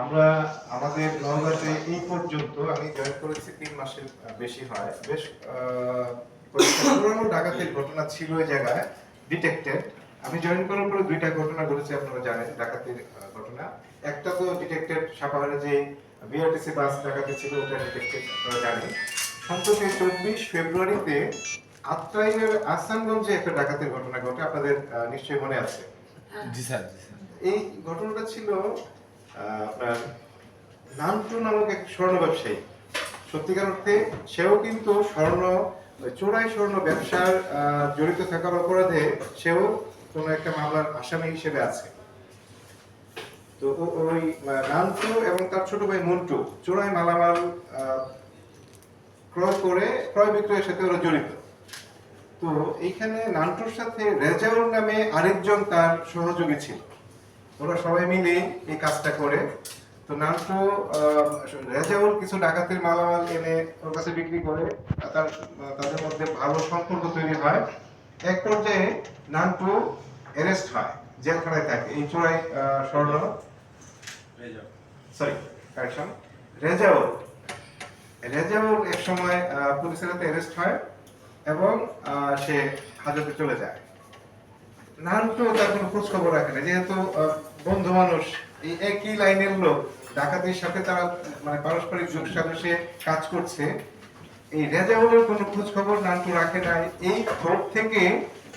আমরা আমাদের নওগাঁতে এই পর্যন্ত আমি জয়েন করেছি ৩ মাসের বেশি হয়। বেশ কয়েকটা পুরনো ডাকাতির ঘটনা ছিল ওই জায়গায় ডিটেক্টেড। আমি জয়েন করার পরে ২টা ঘটনা ঘটেছে, আপনারা জানেন ডাকাতির ঘটনা। একটা তো ডিটেক্টেড, সাপাহারে যে বিআরটিসি বাস ডাকাতি ছিল ওটা ডিটেক্টেড, আপনারা জানেন। সম্প্রতি ২৪ ফেব্রুয়ারিতে আত্রাইয়ের আহসানগঞ্জে একটা ডাকাতির ঘটনা ঘটে, আপনাদের নিশ্চয়ই মনে আছে। জি স্যার। এই ঘটনাটা ছিল আপনার নান্টু নামক এক স্বর্ণ ব্যবসায়ী। সত্যিকার অর্থে সেও কিন্তু চোরাই স্বর্ণ ব্যবসার জড়িত থাকার অপরাধে সেও কোনো একটা মামলার আসামি হিসেবে আছে। তো ওই নান্টু এবং তার ছোট ভাই মন্টু চোরাই মালামাল ক্রয় বিক্রয়ের সাথে ওরা জড়িত। তো এইখানে নান্টুর সাথে রেজাউল নামে আরেকজন তার সহযোগী ছিল। ওরা সবাই মিলে এই কাজটা করে। তো নান্টু রেজাউল কিছু ডাকাতির মালামাল এনে ওর কাছে বিক্রি করে, তাদের মধ্যে ভালো সম্পর্ক তৈরি হয়। এক পর্যায়ে নান্টু অ্যারেস্ট হয়, জেলখানায় থাকে এই চোরাই স্বর্ণ রেজাউল এক সময় পুলিশের হাতে অ্যারেস্ট হয় এবং সে হাজতে চলে যায়। নান্টু তার কোনো খোঁজ খবর রাখে না, যেহেতু বন্ধু মানুষ, এই একই লাইনের লোক, ডাকাতির সাথে তারা মানে পারস্পরিক যোগ সাদৃশ্যে কাজ করছে। এই রেজাউলের কোনো খোঁজ খবর নান্টু রাখে নাই। এই ক্ষোভ থেকে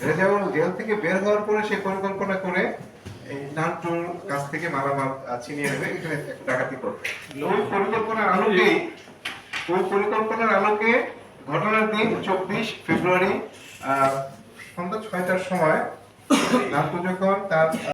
রেজাউল জেল থেকে বের হওয়ার পরে সে পরিকল্পনা করে এই নান্টুর কাছ থেকে মালামাল ছিনিয়ে নেবে, এখানে ডাকাতি করবে। ওই পরিকল্পনার আলোকে ঘটনার দিন ২৪ ফেব্রুয়ারি সন্ধ্যা ৬টার সময় নান্টু যখন তার